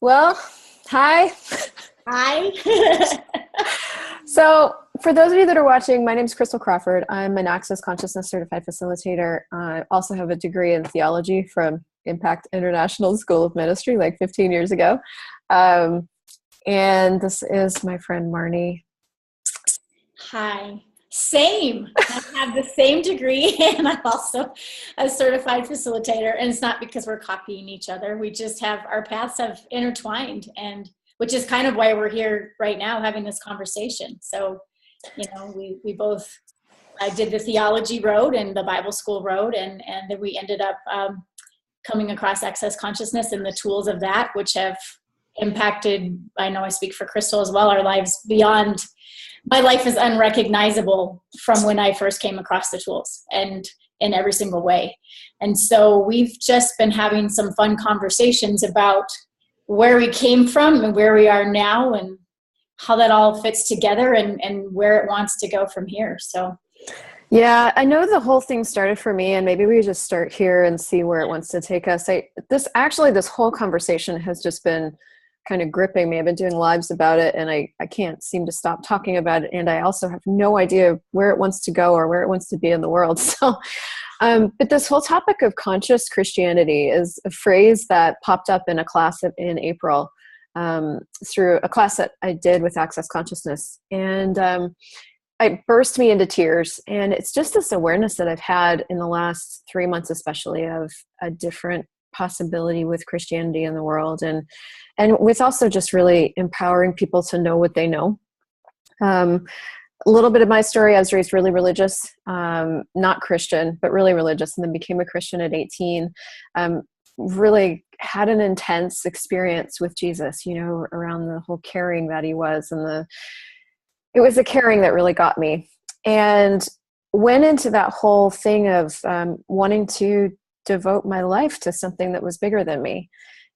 Well, hi. Hi. So, for those of you that are watching, my name is Christel Crawford. I'm an Access Consciousness Certified Facilitator. I also have a degree in theology from Impact International School of Ministry like 15 years ago. Um, and this is my friend Marnie. Hi. Same. I have the same degree and I'm also a certified facilitator. And it's not because we're copying each other. We just have our paths have intertwined, and which is kind of why we're here right now having this conversation. So, we both I did the theology road and the Bible school road, and then we ended up coming across access consciousness and the tools of that, which have impacted, I know I speak for Christel as well, our lives beyond. My life is unrecognizable from when I first came across the tools, and in every single way. And so we've just been having some fun conversations about where we came from and where we are now and how that all fits together and where it wants to go from here. So Yeah, I know the whole thing started for me, and maybe we just start here and see where it wants to take us. This whole conversation has just been kind of gripping me. I've been doing lives about it, and I can't seem to stop talking about it. And I also have no idea where it wants to go or where it wants to be in the world. So, but this whole topic of conscious Christianity is a phrase that popped up in a class in April through a class that I did with Access Consciousness. And it burst me into tears. And it's just this awareness that I've had in the last 3 months, especially, of a different possibility with Christianity in the world. And with also just really empowering people to know what they know. A little bit of my story: I was raised really religious, not Christian, but really religious, and then became a Christian at 18. Really had an intense experience with Jesus, around the whole caring that he was, and it was the caring that really got me, and went into that whole thing of wanting to devote my life to something that was bigger than me.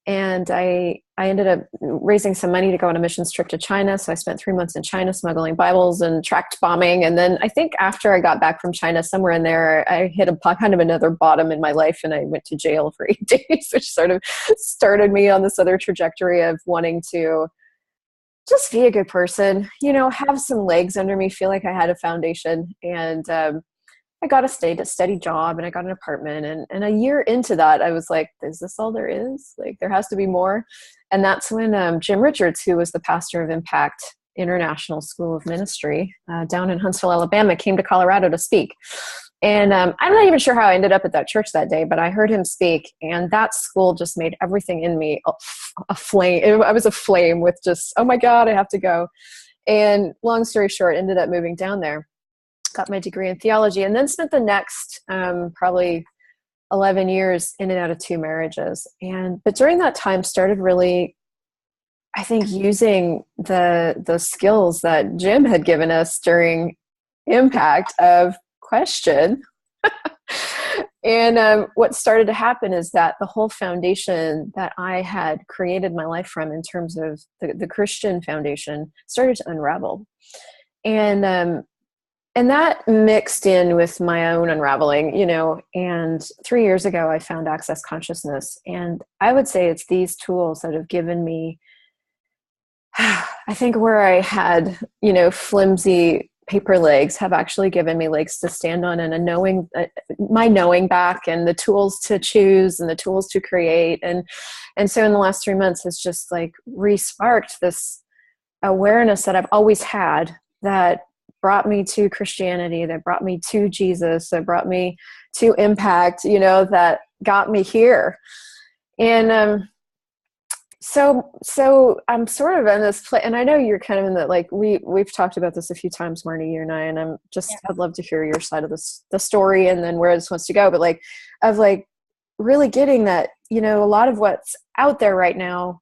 And I ended up raising some money to go on a missions trip to China. So I spent 3 months in China smuggling Bibles and tract bombing. And then I think after I got back from China, somewhere in there, I hit kind of another bottom in my life, and I went to jail for 8 days, which sort of started me on this other trajectory of wanting to just be a good person, have some legs under me, feel like I had a foundation. And I got a steady job, and I got an apartment. And a year into that, I was like, is this all there is? Like, there has to be more. And that's when Jim Richards, who was the pastor of Impact International School of Ministry down in Huntsville, Alabama, came to Colorado to speak. And I'm not even sure how I ended up at that church that day, but I heard him speak, and that school just made everything in me a flame. I was a flame with just, oh my God, I have to go. And long story short, ended up moving down there, got my degree in theology, and then spent the next probably 11 years in and out of 2 marriages. But during that time started really, I think, using the skills that Jim had given us during Impact of question. And what started to happen is that the whole foundation that I had created my life from, in terms of the Christian foundation, started to unravel. And that mixed in with my own unraveling, and 3 years ago, I found Access Consciousness. And I would say it's these tools that have given me, I think, where I had, flimsy paper legs, have actually given me legs to stand on, and my knowing back, and the tools to choose, and the tools to create. And so in the last 3 months has just like re-sparked this awareness that I've always had, that brought me to Christianity, that brought me to Jesus, that brought me to Impact, that got me here. And so I'm sort of in this place, and I know you're kind of in that, like, we've talked about this a few times, Marnie, you and I, and I'd love to hear your side of the story, and then where this wants to go. But really getting that, a lot of what's out there right now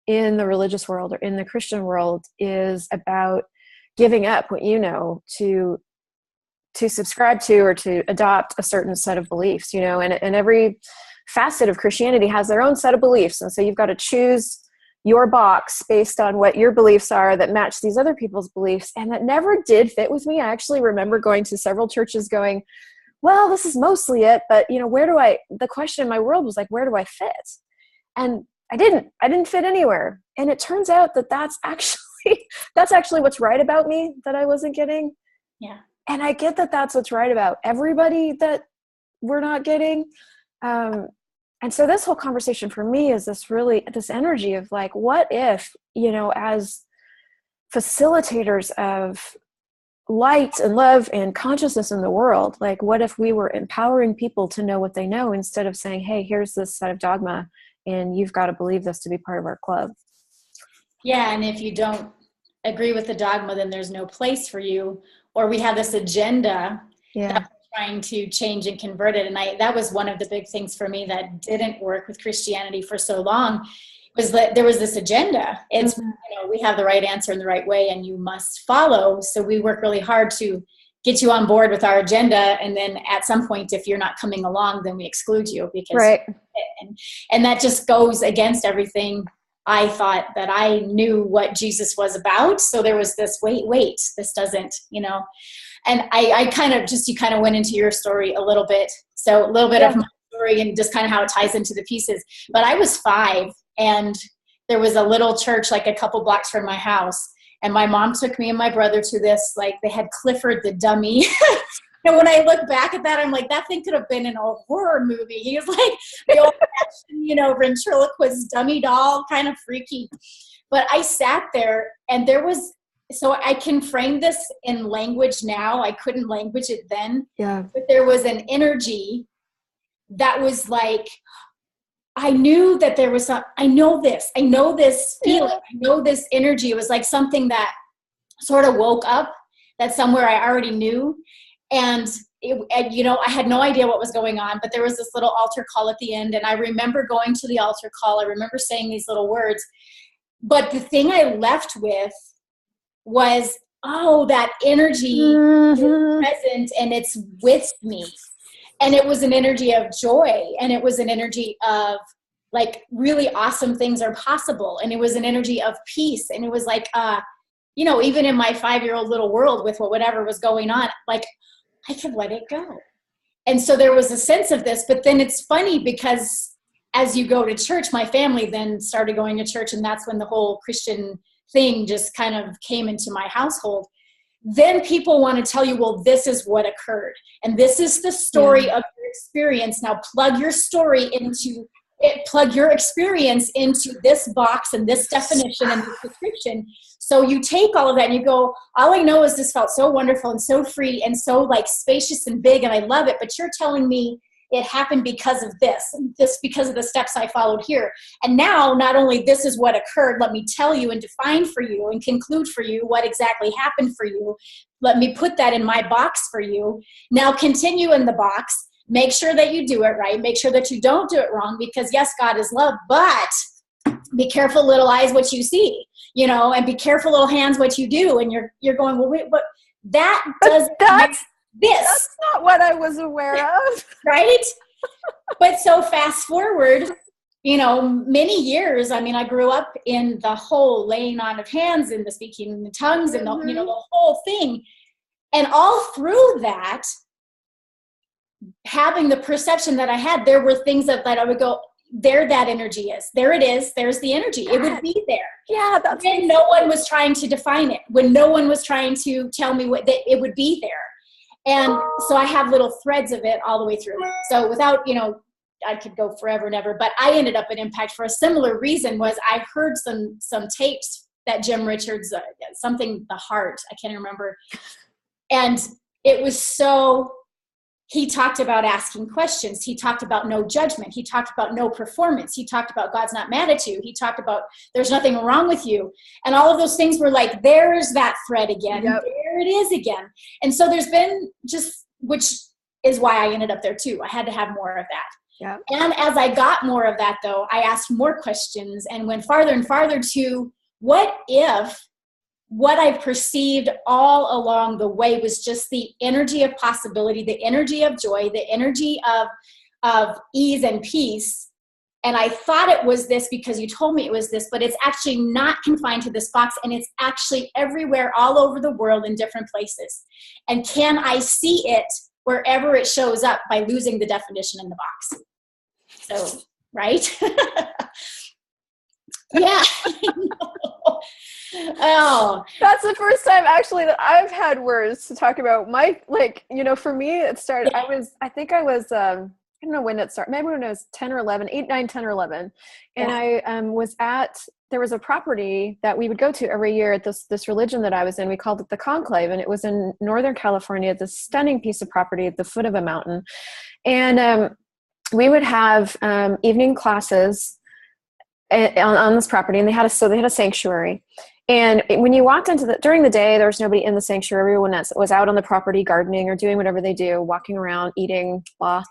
in the religious world or in the Christian world is about giving up what to subscribe to or to adopt a certain set of beliefs, and every facet of Christianity has their own set of beliefs. And so you've got to choose your box based on what your beliefs are that match these other people's beliefs. And that never did fit with me. I actually remember going to several churches going, well, this is mostly it, but the question in my world was like, where do I fit? And I didn't fit anywhere. And it turns out that that's actually what's right about me that I wasn't getting. Yeah. And I get that that's what's right about everybody that we're not getting. And so this whole conversation for me is this energy of like, what if, as facilitators of light and love and consciousness in the world, like what if we were empowering people to know what they know instead of saying, hey, here's this set of dogma and you've got to believe this to be part of our club. Yeah. And if you don't agree with the dogma, then there's no place for you. Or we have this agenda that we're trying to change and convert it. And that was one of the big things for me that didn't work with Christianity for so long, was that there was this agenda. It's, we have the right answer in the right way and you must follow. So we work really hard to get you on board with our agenda. And then at some point, if you're not coming along, then we exclude you because, and that just goes against everything I thought that I knew what Jesus was about. So there was this, wait, this doesn't, and I kind of you kind of went into your story a little bit. So a little bit of my story and just kind of how it ties into the pieces. But I was 5 and there was a little church like a couple blocks from my house. And my mom took me and my brother to this, like they had Clifford the dummy. And when I look back at that, I'm like, that thing could have been in a horror movie. He was like the old ventriloquist dummy doll, kind of freaky. But I sat there and so I can frame this in language now. I couldn't language it then. Yeah. But there was an energy that was like, I knew that there was I know this feeling. I know this energy. It was like something that sort of woke up, that somewhere I already knew. And, I had no idea what was going on, but there was this little altar call at the end. And I remember going to the altar call. I remember saying these little words. But the thing I left with was, that energy is present and it's with me. And it was an energy of joy. And it was an energy of like really awesome things are possible. And it was an energy of peace. And it was like, even in my 5-year-old little world with whatever was going on, like I could let it go. And so there was a sense of this, but then it's funny because as you go to church, my family then started going to church. And that's when the whole Christian thing just kind of came into my household. Then people want to tell you, well, this is what occurred. And this is the story of your experience. Now plug your experience into this box and this definition and this description. So you take all of that and you go, all I know is this felt so wonderful and so free and so like spacious and big and I love it. But you're telling me it happened because of this and this because of the steps I followed here. And now not only this is what occurred, let me tell you and define for you and conclude for you what exactly happened for you. Let me put that in my box for you. Now continue in the box. Make sure that you do it right. Make sure that you don't do it wrong because yes, God is love, but be careful little eyes what you see, and be careful little hands what you do. And you're going, well, wait, but that doesn't That's not what I was aware of. Right? But so fast forward, many years, I grew up in the whole laying on of hands and the speaking in the tongues and the whole thing. And all through that, having the perception that I had, there were things that I would go, there that energy is. There it is. There's the energy. It would be there. Yeah. That's when no one was trying to define it. When no one was trying to tell me it would be there. And so I have little threads of it all the way through. So without, I could go forever and ever, but I ended up at Impact for a similar reason. Was I heard some tapes that Jim Richards, something, The Heart, I can't remember. And it was he talked about asking questions. He talked about no judgment. He talked about no performance. He talked about God's not mad at you. He talked about there's nothing wrong with you. And all of those things were like, there's that thread again. Yep. There it is again. And so there's been which is why I ended up there too. I had to have more of that. Yep. And as I got more of that though, I asked more questions and went farther and farther to what if what I perceived all along the way was just the energy of possibility, the energy of joy, the energy of ease and peace. And I thought it was this because you told me it was this, but it's actually not confined to this box. And it's actually everywhere, all over the world in different places. And can I see it wherever it shows up by losing the definition in the box? So, right? Yeah. Oh, That's the first time actually that I've had words to talk about my, like, for me, it started, yeah. I think I was, I don't know when it started, maybe when I was 10 or 11, 8, 9, 10 or 11. And Yeah. I there was a property that we would go to every year at this religion that I was in. We called it the Conclave, and it was in Northern California, this stunning piece of property at the foot of a mountain. And we would have evening classes on this property, and they had a sanctuary. And when you walked during the day, there was nobody in the sanctuary. Everyone was out on the property gardening or doing whatever they do, walking around, eating, blah.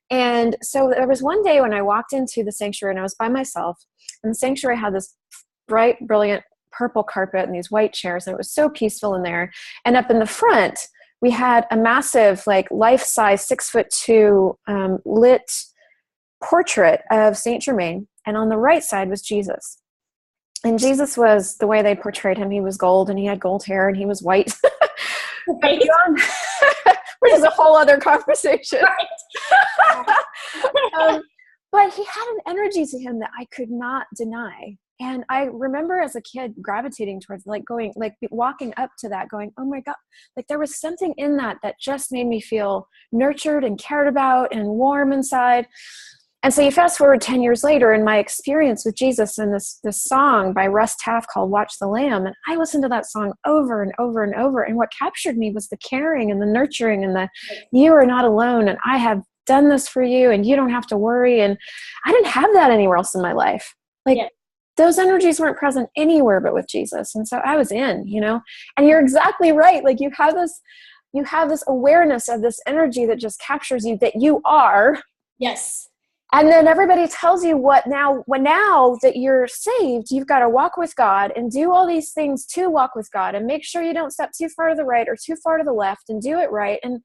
And so there was one day when I walked into the sanctuary and I was by myself, and the sanctuary had this bright, brilliant purple carpet and these white chairs, and it was so peaceful in there. And up in the front, we had a massive, like, life-size 6'2" lit portrait of Saint Germain, and on the right side was Jesus. And Jesus was the way they portrayed him. He was gold, and he had gold hair, and he was white. Right. Which is a whole other conversation. Right. But he had an energy to him that I could not deny. And I remember as a kid gravitating towards, like, going, like, walking up to that going, oh my God, like there was something in that just made me feel nurtured and cared about and warm inside. And so you fast forward 10 years later, and my experience with Jesus and this song by Russ Taff called Watch the Lamb. And I listened to that song over and over and over. And what captured me was the caring and the nurturing and the, you are not alone, and I have done this for you, and you don't have to worry. And I didn't have that anywhere else in my life. Like, those energies weren't present anywhere but with Jesus. And so I was in, and you're exactly right. Like, you have this awareness of this energy that just captures you, that you are. Yes. And then everybody tells you now that you're saved, you've got to walk with God and do all these things to walk with God, and make sure you don't step too far to the right or too far to the left, and do it right. And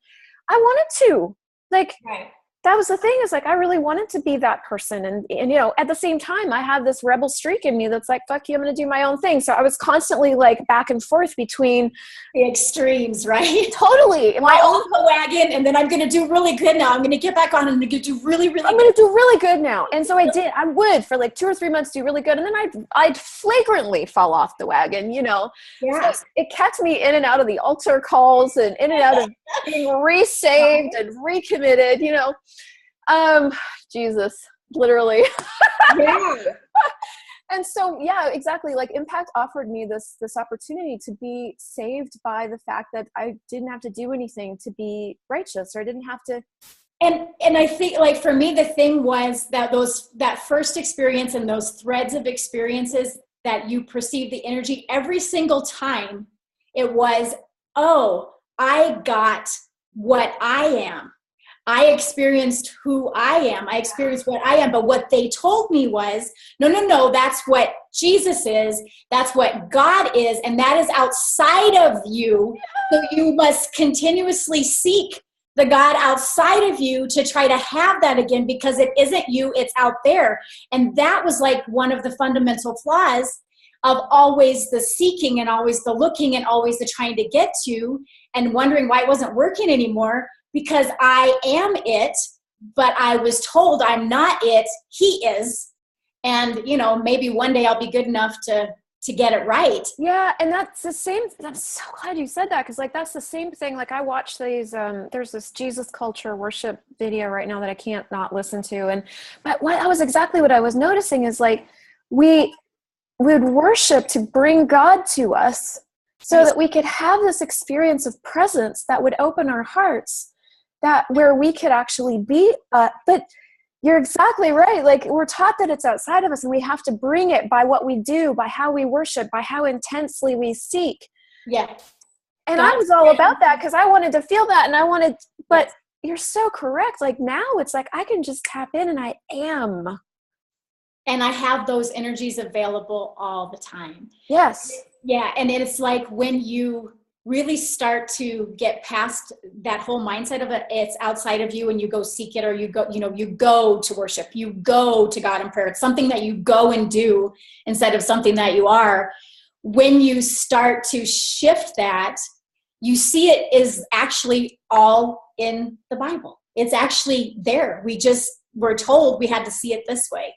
I wanted to, like, right. That was the thing, is like, I really wanted to be that person. And at the same time, I had this rebel streak in me that's like, fuck you, I'm going to do my own thing. So I was constantly, like, back and forth between the extremes, right? Totally. My own wagon, and then I'm going to do really good now. I'm going to get back on and I'm going to do really, really I'm going to do really good now. And so I did. I would, for like 2 or 3 months, do really good. And then I'd flagrantly fall off the wagon, Yeah. So it kept me in and out of the altar calls, and in and out of being resaved and recommitted, Jesus, literally. Yeah. And so, yeah, exactly. Like, Impact offered me this opportunity to be saved by the fact that I didn't have to do anything to be righteous, or I didn't have to. And I think, like, for me, the thing was that that first experience and those threads of experiences that you perceive the energy every single time, it was, oh, I got what I am. I experienced who I am. I experienced what I am. But what they told me was, no, that's what Jesus is. That's what God is. And that is outside of you. So you must continuously seek the God outside of you to try to have that again, because it isn't you, it's out there. And that was like one of the fundamental flaws of always the seeking and always the looking and always the trying to get to, and wondering why it wasn't working anymore. Because I am it, but I was told I'm not it, he is. And, maybe one day I'll be good enough to get it right. Yeah, and that's the same. I'm so glad you said that, because, like, that's the same thing. Like, I watch these, there's this Jesus culture worship video right now that I can't not listen to. But that was exactly what I was noticing, is like, we would worship to bring God to us so that we could have this experience of presence that would open our hearts, that where we could actually be, but you're exactly right. Like, we're taught that it's outside of us, and we have to bring it by what we do, by how we worship, by how intensely we seek. Yeah. And I was all about that, because I wanted to feel that, and but you're so correct. Like, now it's like, I can just tap in, and I am. And I have those energies available all the time. Yes. Yeah. And it's like, when you really start to get past that whole mindset of it's outside of you, and you go seek it, or you go, you go to worship, you go to God in prayer. It's something that you go and do instead of something that you are. When you start to shift that, you see it is actually all in the Bible. It's actually there. We're told we had to see it this way.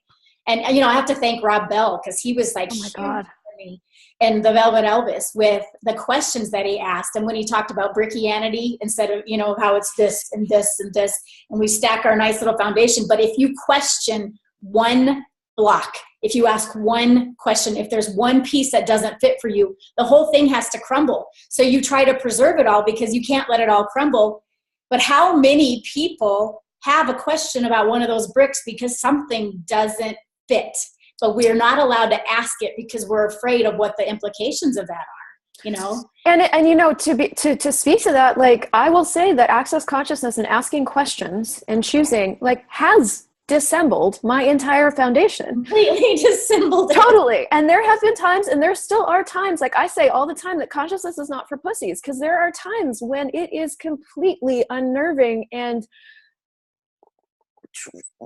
And, you know, I have to thank Rob Bell, because he was like, Oh my God. for me, and the Velvet Elvis, with the questions that he asked. And when he talked about brickianity, instead of, you know, how it's this and this and this, and we stack our nice little foundation. But if you question one block, if you ask one question, if there's one piece that doesn't fit for you, the whole thing has to crumble. So you try to preserve it all, because you can't let it all crumble. But how many people have a question about one of those bricks because something doesn't fit? But we're not allowed to ask it because we're afraid of what the implications of that are, you know? And you know, to speak to that, like, I will say that access consciousness and asking questions and choosing, like, has dissembled my entire foundation. Completely dissembled it. Totally. And there have been times, and there still are times, like I say all the time, that consciousness is not for pussies, because there are times when it is completely unnerving and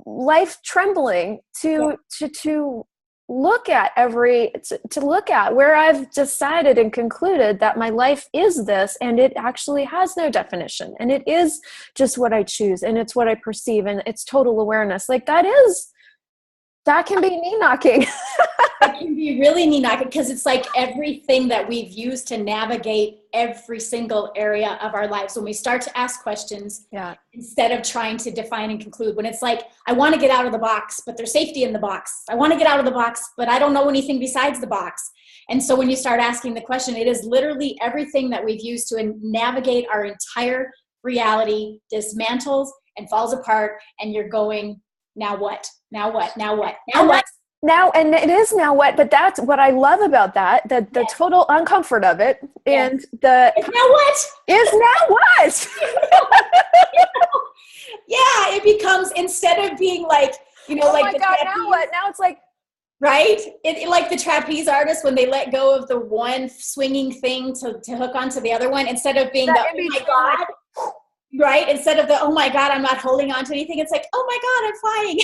life trembling to look at to look at where I've decided and concluded that my life is this, and it actually has no definition, and it is just what I choose, and it's what I perceive, and it's total awareness. Like, that can be knee knocking. It can be really knee knocking, because it's like everything that we've used to navigate every single area of our lives. When we start to ask questions, instead of trying to define and conclude, when it's like, I want to get out of the box, but there's safety in the box. I want to get out of the box, but I don't know anything besides the box. And so when you start asking the question, it is literally everything that we've used to navigate our entire reality dismantles and falls apart. And you're going, now what? Now what? Now what? Now what? Now, and it is now what, but that's what I love about that, the total uncomfort of it. And the now what is now what? Yeah, it becomes, instead of being like, you know, oh like, my God, now what? Now it's like, right? It like the trapeze artist, when they let go of the one swinging thing to hook onto the other one, instead of being the, oh my God, right? Instead of the, oh my God, I'm not holding on to anything. It's like, oh my God, I'm flying.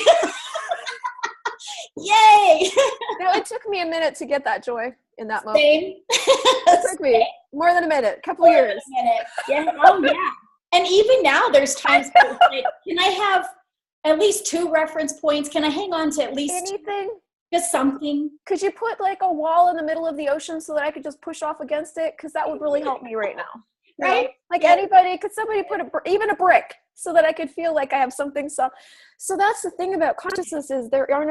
Yay. No, it took me a minute to get that joy in that moment. Same. It took me more than a minute, a couple of years. Yeah. Oh yeah. And even now there's times where it's like, can I have at least 2 reference points? Can I hang on to at least anything? Just something? Could you put like a wall in the middle of the ocean so that I could just push off against it? Because that would really help me right now. Right? Know? Like anybody, could somebody put even a brick so that I could feel like I have something. So that's the thing about consciousness, is there are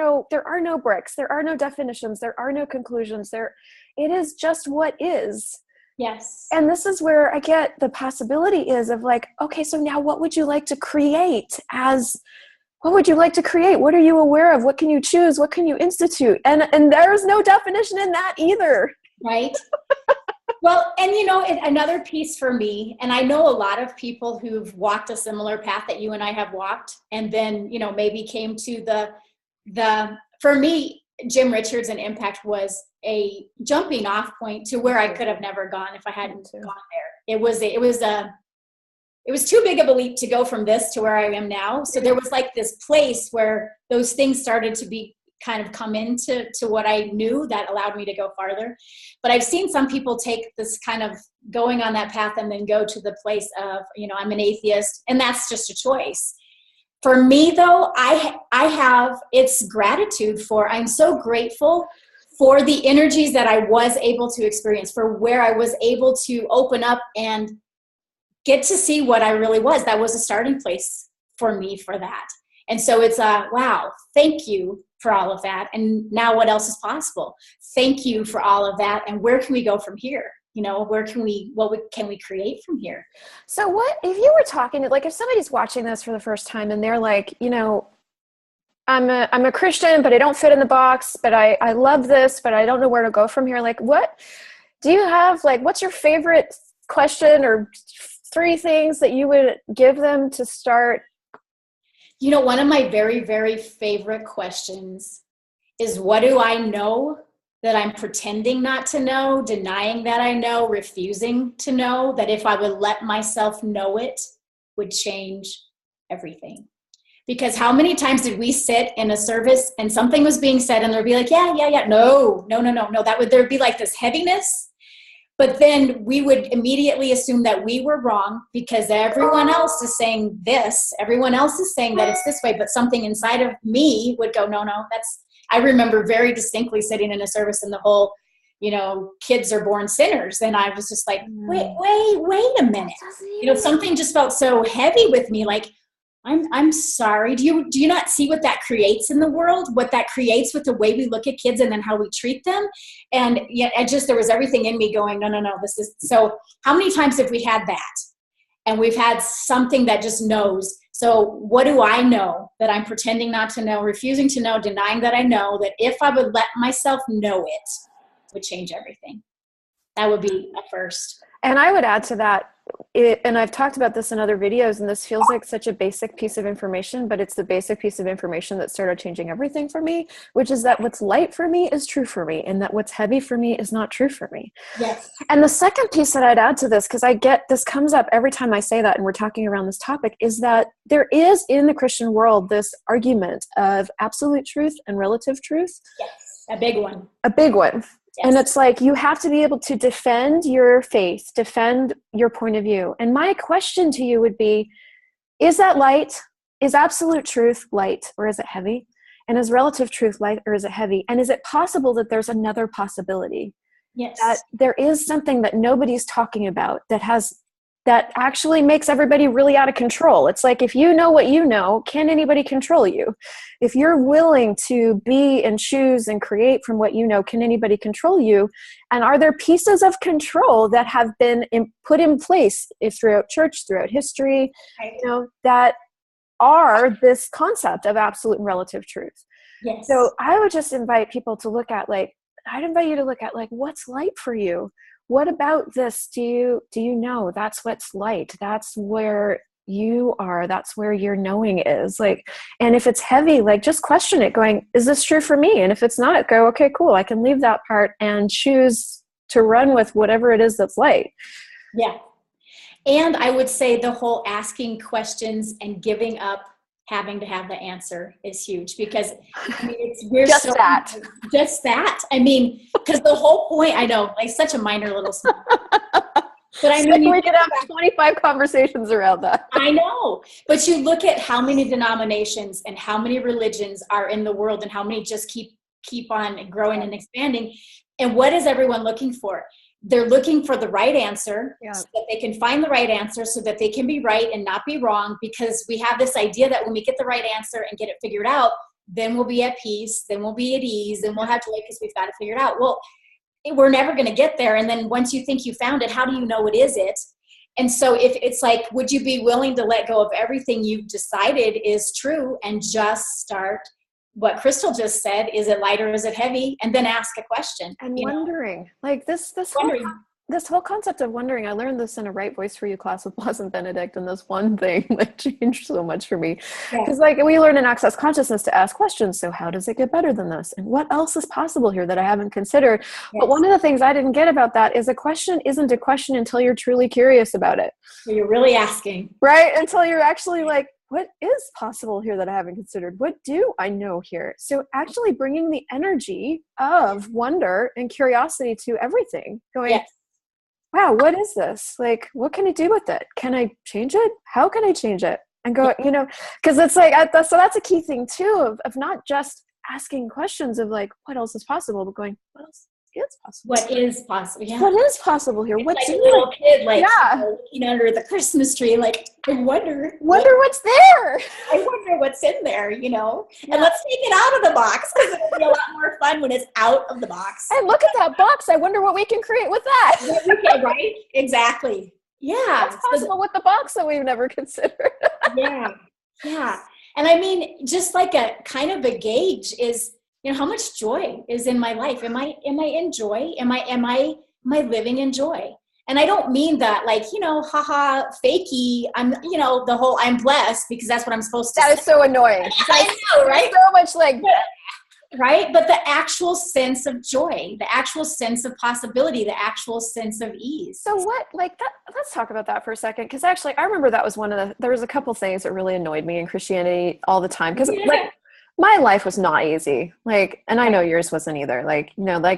no bricks, there are no definitions, there are no conclusions. It is just what is. Yes. And this is where I get the possibility is of like, okay, so now what would you like to create what would you like to create? What are you aware of? What can you choose? What can you institute? And there's no definition in that either. Right. Well, and you know, another piece for me, and I know a lot of people who've walked a similar path that you and I have walked, and then, you know, maybe came to for me, Jim Richards and Impact was a jumping off point to where I could have never gone if I hadn't gone there. It was too big of a leap to go from this to where I am now. So there was like this place where those things started to be kind of come into what I knew that allowed me to go farther. But I've seen some people take this kind of going on that path and then go to the place of, you know, I'm an atheist, and that's just a choice. For me though, I have, it's gratitude for, I'm so grateful for the energies that I was able to experience, for where I was able to open up and get to see what I really was. That was a starting place for me for that. And so it's wow, thank you for all of that. And now what else is possible? Thank you for all of that. And where can we go from here? You know, what can we create from here? So what, if you were talking to, like, if somebody's watching this for the first time and they're like, you know, I'm a Christian, but I don't fit in the box, but I love this, but I don't know where to go from here. Like, what do you have, like, what's your favorite question or 3 things that you would give them to start? You know, one of my very, very favorite questions is, what do I know that I'm pretending not to know, denying that I know, refusing to know, that if I would let myself know it would change everything? Because how many times did we sit in a service and something was being said and there'd be like, yeah, no, there'd be like this heaviness. But then we would immediately assume that we were wrong because everyone else is saying this, everyone else is saying that it's this way, but something inside of me would go, no, I remember very distinctly sitting in a service and the whole, kids are born sinners. And I was just like, wait a minute. Something just felt so heavy with me. Like, I'm sorry. Do you not see what that creates in the world? What that creates with the way we look at kids and then how we treat them? And yet there was everything in me going, no, this is, so how many times have we had that? And we've had something that just knows. So what do I know that I'm pretending not to know, refusing to know, denying that I know, that if I would let myself know it would change everything? That would be a first. And I would add to that, and I've talked about this in other videos, and this feels like such a basic piece of information, but it's the basic piece of information that started changing everything for me, which is that what's light for me is true for me, and that what's heavy for me is not true for me. Yes. And the second piece that I'd add to this, because I get this comes up every time I say that and we're talking around this topic, is that there is in the Christian world this argument of absolute truth and relative truth. Yes, a big one. A big one. Yes. And it's like, you have to be able to defend your faith, defend your point of view. And my question to you would be, is that light? Is absolute truth light, or is it heavy? And is relative truth light, or is it heavy? And is it possible that there's another possibility? Yes. That there is something that nobody's talking about that actually makes everybody really out of control. It's like, if you know what you know, can anybody control you? If you're willing to be and choose and create from what you know, can anybody control you? And are there pieces of control that have been put in place throughout church, throughout history, that are this concept of absolute and relative truth? Yes. So I would just invite people to look at, I'd invite you to look at, what's light for you? What about this do you know? That's what's light. That's where you are. That's where your knowing is. And if it's heavy, just question it, going, is this true for me? And if it's not, go, okay, cool. I can leave that part and choose to run with whatever it is that's light. Yeah. And I would say the whole asking questions and giving up having to have the answer is huge, because just that. Because the whole point, I know, such a minor little stuff. But we could have 25 conversations around that. I know. But you look at how many denominations and how many religions are in the world, and how many just keep on growing and expanding. And what is everyone looking for? They're looking for the right answer, so that they can find the right answer, so that they can be right and not be wrong, because we have this idea that when we get the right answer and get it figured out, then we'll be at peace, then we'll be at ease, then we'll have joy because we've got it figured out. Well, we're never going to get there. And then once you think you found it, how do you know it is it? And so if it's would you be willing to let go of everything you've decided is true and just start what Christel just said? Is it light or is it heavy? And then ask a question. And wondering, this whole concept of wondering. I learned this in a Right Voice for You class with Blossom Benedict, and this one thing changed so much for me. Because we learn in Access Consciousness to ask questions. So how does it get better than this? And what else is possible here that I haven't considered? Yes. But one of the things I didn't get about that is a question isn't a question until you're truly curious about it. So you're really asking. Right? Until you're actually what is possible here that I haven't considered? What do I know here? So actually bringing the energy of wonder and curiosity to everything, going, wow, what is this? What can I do with it? Can I change it? How can I change it? And go, because it's so that's a key thing too, of not just asking questions of what else is possible, but going, what else is possible? What is possible? Yeah. What is possible here? It's What's a little kid, looking under the Christmas tree, I wonder what's there. I wonder what's in there, And let's take it out of the box, because it'll be a lot more fun when it's out of the box. And look at that box. I wonder what we can create with that. Right? Exactly. Yeah. What's possible with the box that we've never considered? Yeah. And just a kind of a gauge is, how much joy is in my life? Am I in joy? Am I living in joy? And I don't mean that haha, fakey. I'm, the whole I'm blessed because that's what I'm supposed to say. That is so annoying. I know, right? So much right? But the actual sense of joy, the actual sense of possibility, the actual sense of ease. So what, that, let's talk about that for a second. Because actually, I remember that was there was a couple things that really annoyed me in Christianity all the time. Because my life was not easy. And I know yours wasn't either.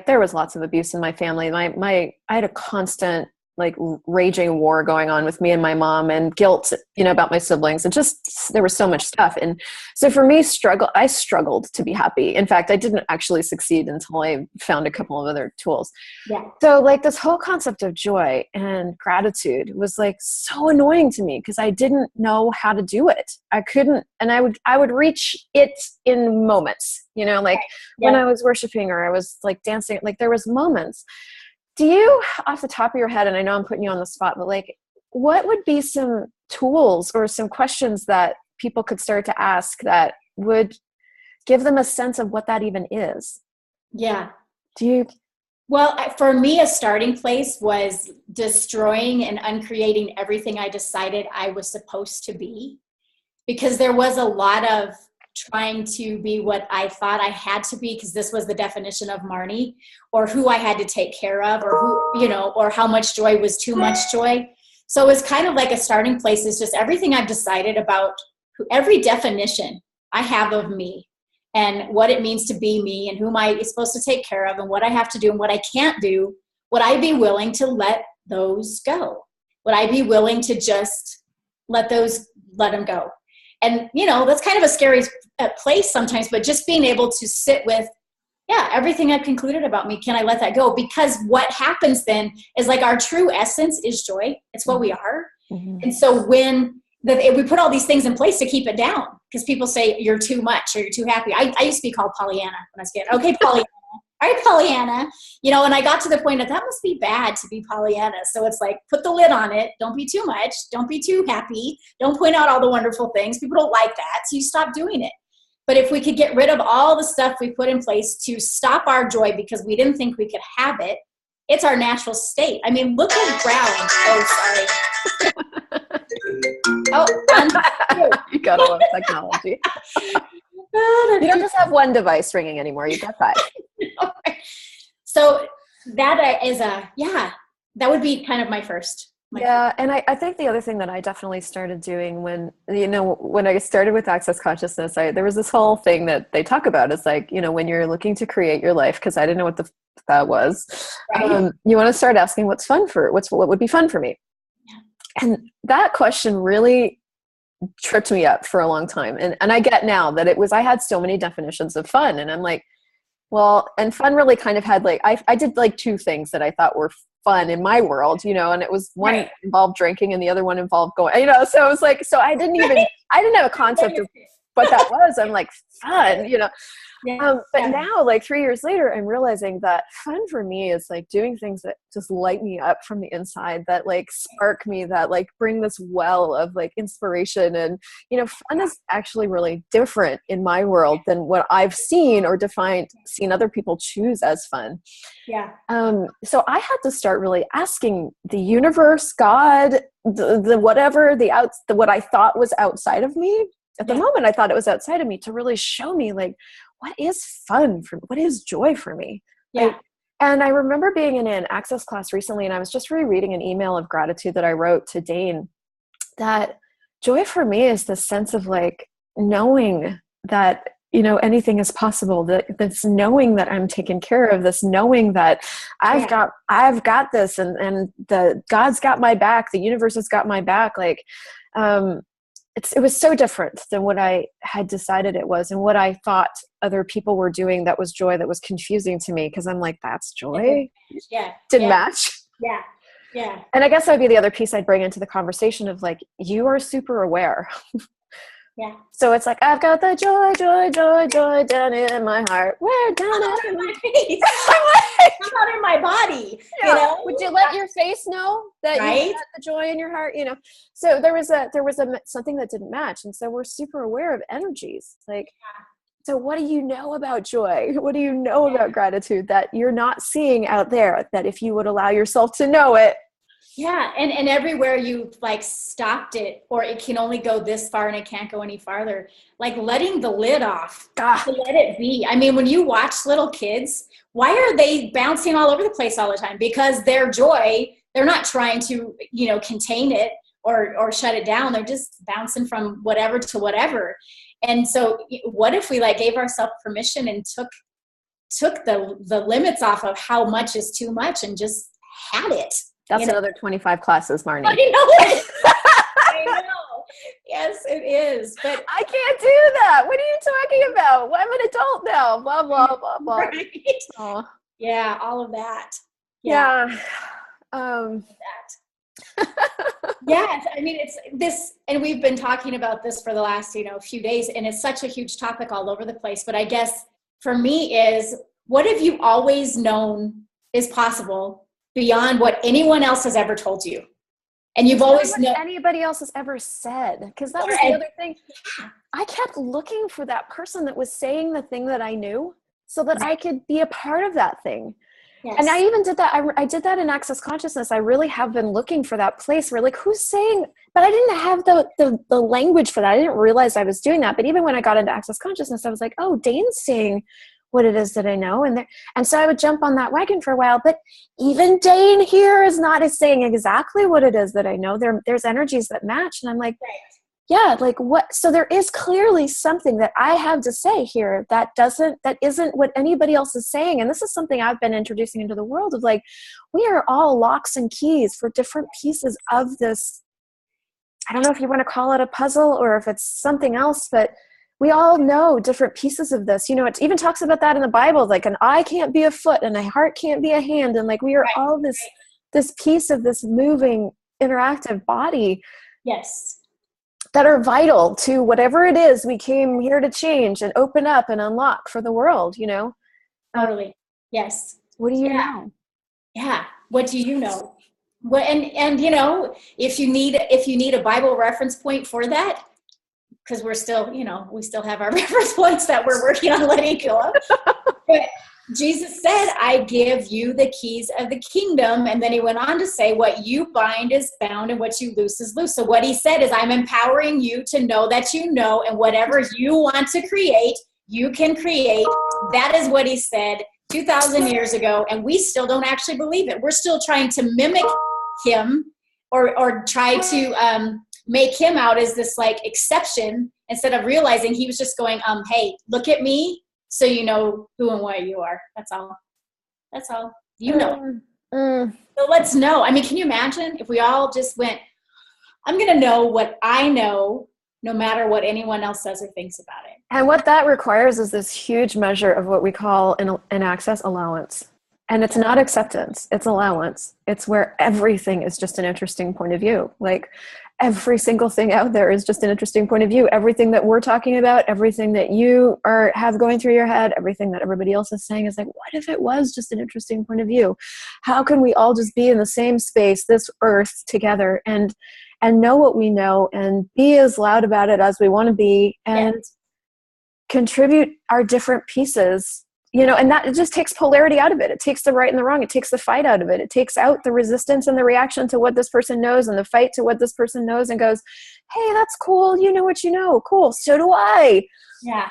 There was lots of abuse in my family. I had a constant like raging war going on with me and my mom, and guilt, about my siblings, and just, there was so much stuff. And so for me, I struggled to be happy. In fact, I didn't actually succeed until I found a couple of other tools. Yeah. So like this whole concept of joy and gratitude was like so annoying to me, because I didn't know how to do it. I couldn't, and I would reach it in moments, when I was worshiping, or I was like dancing, like there was moments. Do you, off the top of your head, and I know I'm putting you on the spot, but like, what would be some tools or some questions that people could start to ask that would give them a sense of what that even is? Yeah. Well, for me, a starting place was destroying and uncreating everything I decided I was supposed to be, because there was a lot of trying to be what I thought I had to be, because this was the definition of Marnie, or who I had to take care of, or who, or how much joy was too much joy. So it was kind of like a starting place is just everything I've decided about, every definition I have of me, and what it means to be me, and whom I is supposed to take care of, and what I have to do and what I can't do. Would I be willing to let those go? Would I be willing to just let them go? And, that's kind of a scary place sometimes, but just being able to sit with, everything I've concluded about me, can I let that go? Because what happens then is like our true essence is joy. It's what we are. Mm-hmm. And so when we put all these things in place to keep it down, because people say you're too much or you're too happy. I used to be called Pollyanna when I was a kid. Okay, Pollyanna. All right, Pollyanna. And I got to the point that must be bad to be Pollyanna. So it's like, put the lid on it. Don't be too much. Don't be too happy. Don't point out all the wonderful things. People don't like that. So you stop doing it. But if we could get rid of all the stuff we put in place to stop our joy because we didn't think we could have it, it's our natural state. I mean, look at Brown. Oh, sorry. You gotta love technology. You don't just have one device ringing anymore. You've got five. So that is that would be kind of my first. And I think the other thing that I definitely started doing when I started with Access Consciousness, there was this whole thing that they talk about. It's like, when you're looking to create your life, because I didn't know what that was, right. You want to start asking what would be fun for me. Yeah. And that question really tripped me up for a long time. And I get now that I had so many definitions of fun, and I'm like, well, and fun really kind of had like, I did like two things that I thought were fun in my world, and it was one involved drinking and the other one involved going, so it was like, so I didn't have a concept of what that was. I'm like, fun, but now, like 3 years later, I'm realizing that fun for me is like doing things that just light me up from the inside, that like spark me, that like bring this well of like inspiration. And, fun is actually really different in my world than what I've seen or seen other people choose as fun. Yeah. So I had to start really asking the universe, God, the whatever, what I thought was outside of me. At the moment, I thought it was outside of me, to really show me like, what is fun for me? What is joy for me? Yeah. And I remember being in an Access class recently, and I was just rereading an email of gratitude that I wrote to Dane, that joy for me is the sense of like knowing that, anything is possible, this knowing that I'm taken care of, this knowing that I've got this, and the God's got my back, the universe has got my back. Like, it was so different than what I had decided it was, and what I thought other people were doing that was joy, that was confusing to me, because I'm like, that's joy? Didn't match. Yeah. And I guess that would be the other piece I'd bring into the conversation of like, you are super aware. Yeah. So it's like, I've got the joy down in my heart. Where? Down in my face. Not in my body. Yeah. Would you let your face know that you got the joy in your heart? So there was something that didn't match. And so we're super aware of energies. Like, so what do you know about joy? What do you know about gratitude that you're not seeing out there, that if you would allow yourself to know it? Yeah. And everywhere you've like stopped it, or it can only go this far and it can't go any farther, like letting the lid off to let it be. I mean, when you watch little kids, why are they bouncing all over the place all the time? Because their joy, they're not trying to, contain it or shut it down. They're just bouncing from whatever to whatever. And so what if we like gave ourselves permission and took the limits off of how much is too much and just had it? That's another 25 classes, Marnie. I know. I know. Yes, it is. But I can't do that. What are you talking about? Well, I'm an adult now. Blah, blah, blah, blah. Right. Oh. Yeah, all of that. Yeah. Yes, I mean, it's this, and we've been talking about this for the last, few days, and it's such a huge topic all over the place. But I guess for me is, what have you always known is possible beyond what anyone else has ever told you? And you've always known anybody else has ever said, because that was the other thing. I kept looking for that person that was saying the thing that I knew so that I could be a part of that thing. Yes. And I even did that. I did that in Access Consciousness. I really have been looking for that place where, like, who's saying, but I didn't have the language for that. I didn't realize I was doing that. But even when I got into Access Consciousness, I was like, oh, Dane's saying what it is that I know. And so I would jump on that wagon for a while. But even Dane here is not saying exactly what it is that I know. There's energies that match. And I'm like, yeah, like what? So there is clearly something that I have to say here that isn't what anybody else is saying. And this is something I've been introducing into the world of, like, we are all locks and keys for different pieces of this. I don't know if you want to call it a puzzle or if it's something else, but we all know different pieces of this. It even talks about that in the Bible, like an eye can't be a foot and a heart can't be a hand. And like, we are all this piece of this moving, interactive body. Yes. That are vital to whatever it is we came here to change and open up and unlock for the world, Totally. Yes. What do you know? Yeah. What do you know? Well, and if you need a Bible reference point for that, because we're still, we still have our reference points that we're working on letting go of. But Jesus said, I give you the keys of the kingdom. And then he went on to say, what you bind is bound and what you loose is loose. So what he said is, I'm empowering you to know that you know, and whatever you want to create, you can create. That is what he said 2,000 years ago. And we still don't actually believe it. We're still trying to mimic him or try to make him out as this like exception, instead of realizing he was just going, hey, look at me. So you know who and what you are. That's all. That's all. You know. So let's know. I mean, can you imagine if we all just went, I'm going to know what I know, no matter what anyone else says or thinks about it. And what that requires is this huge measure of what we call in Access allowance. And it's not acceptance. It's allowance. It's where everything is just an interesting point of view. Like, every single thing out there is just an interesting point of view. Everything that we're talking about, everything that you have going through your head, everything that everybody else is saying is like, what if it was just an interesting point of view? How can we all just be in the same space, this earth, together, and know what we know, and be as loud about it as we want to be, and contribute our different pieces, and that, it just takes polarity out of it. It takes the right and the wrong. It takes the fight out of it. It takes out the resistance and the reaction to what this person knows, and the fight to what this person knows, and goes, hey, that's cool. You know what you know. Cool. So do I. Yeah.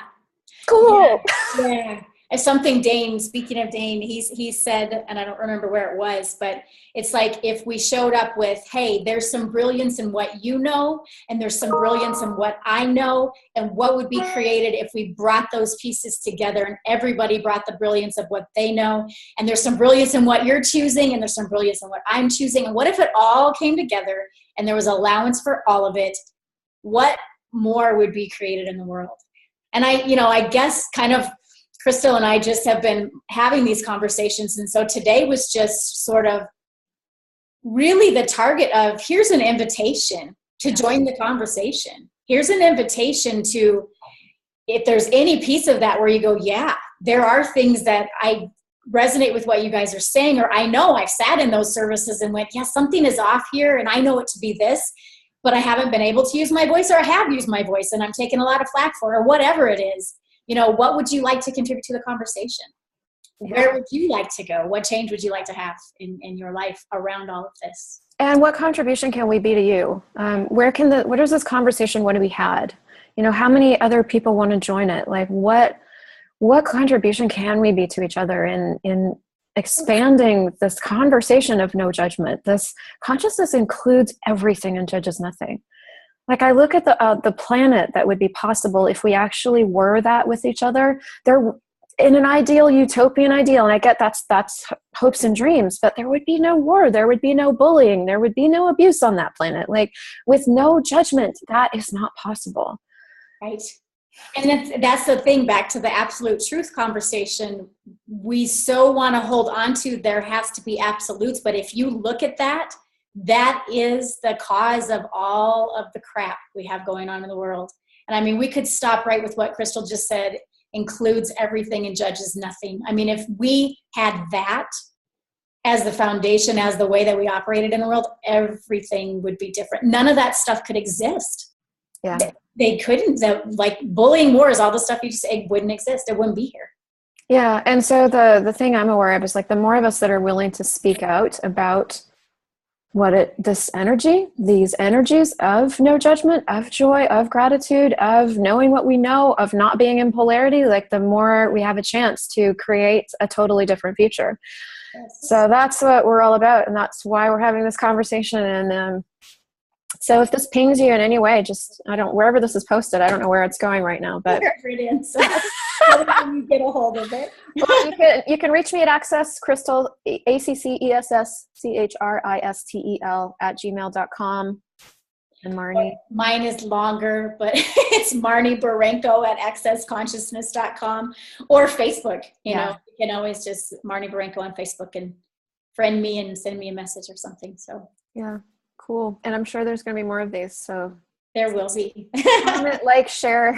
Cool. Yeah. It's something Dane, speaking of Dane, he said, and I don't remember where it was, but it's like, if we showed up with, hey, there's some brilliance in what you know, and there's some brilliance in what I know, and what would be created if we brought those pieces together and everybody brought the brilliance of what they know, and there's some brilliance in what you're choosing, and there's some brilliance in what I'm choosing, and what if it all came together and there was allowance for all of it? What more would be created in the world? And I guess kind of Christel and I just have been having these conversations. And so today was just sort of really the target of, here's an invitation to join the conversation. Here's an invitation to, if there's any piece of that where you go, yeah, there are things that I resonate with what you guys are saying, or I know I've sat in those services and went, yeah, something is off here and I know it to be this, but I haven't been able to use my voice, or I have used my voice and I'm taking a lot of flack for it, or whatever it is. What would you like to contribute to the conversation? Where would you like to go? What change would you like to have in your life around all of this? And what contribution can we be to you? What is this conversation want to be had? How many other people want to join it? Like, what contribution can we be to each other in expanding this conversation of no judgment? This consciousness includes everything and judges nothing. Like, I look at the planet that would be possible if we actually were that with each other. in an ideal utopian ideal, and I get that's hopes and dreams, but there would be no war, there would be no bullying, there would be no abuse on that planet. Like, with no judgment, that is not possible. Right. And that's the thing, back to the absolute truth conversation. We so want to hold on to, there has to be absolutes, but if you look at that, that is the cause of all of the crap we have going on in the world. And I mean, we could stop right with what Christel just said, includes everything and judges nothing. I mean, if we had that as the foundation, as the way that we operated in the world, everything would be different. None of that stuff could exist. Yeah. They couldn't. Like bullying, wars, all the stuff you just say wouldn't exist. It wouldn't be here. Yeah. And so the thing I'm aware of is, like, the more of us that are willing to speak out about these energies of no judgment, of joy, of gratitude, of knowing what we know, of not being in polarity, like, the more we have a chance to create a totally different future. Yes. So that's what we're all about. And that's why we're having this conversation. And, so if this pings you in any way, just, wherever this is posted, I don't know where it's going right now, but wherever it is, so you get a hold of it. Well, you can reach me at Access Christel, AccessChristel @gmail.com. And Marnie. Mine is longer, but it's Marnie Barenko at accessconsciousness.com, or Facebook. You know, you can always just Marnie Barenko on Facebook and friend me and send me a message or something. So yeah. Cool. And I'm sure there's going to be more of these. So there will be. Comment, like, share.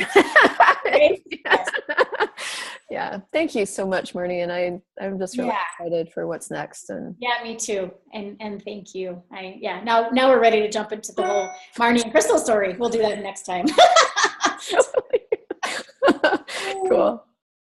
Yeah. Thank you so much, Marnie. And I'm just really excited for what's next. And yeah, me too. And thank you. Now we're ready to jump into the whole Marnie and Christel story. We'll do that next time. Cool.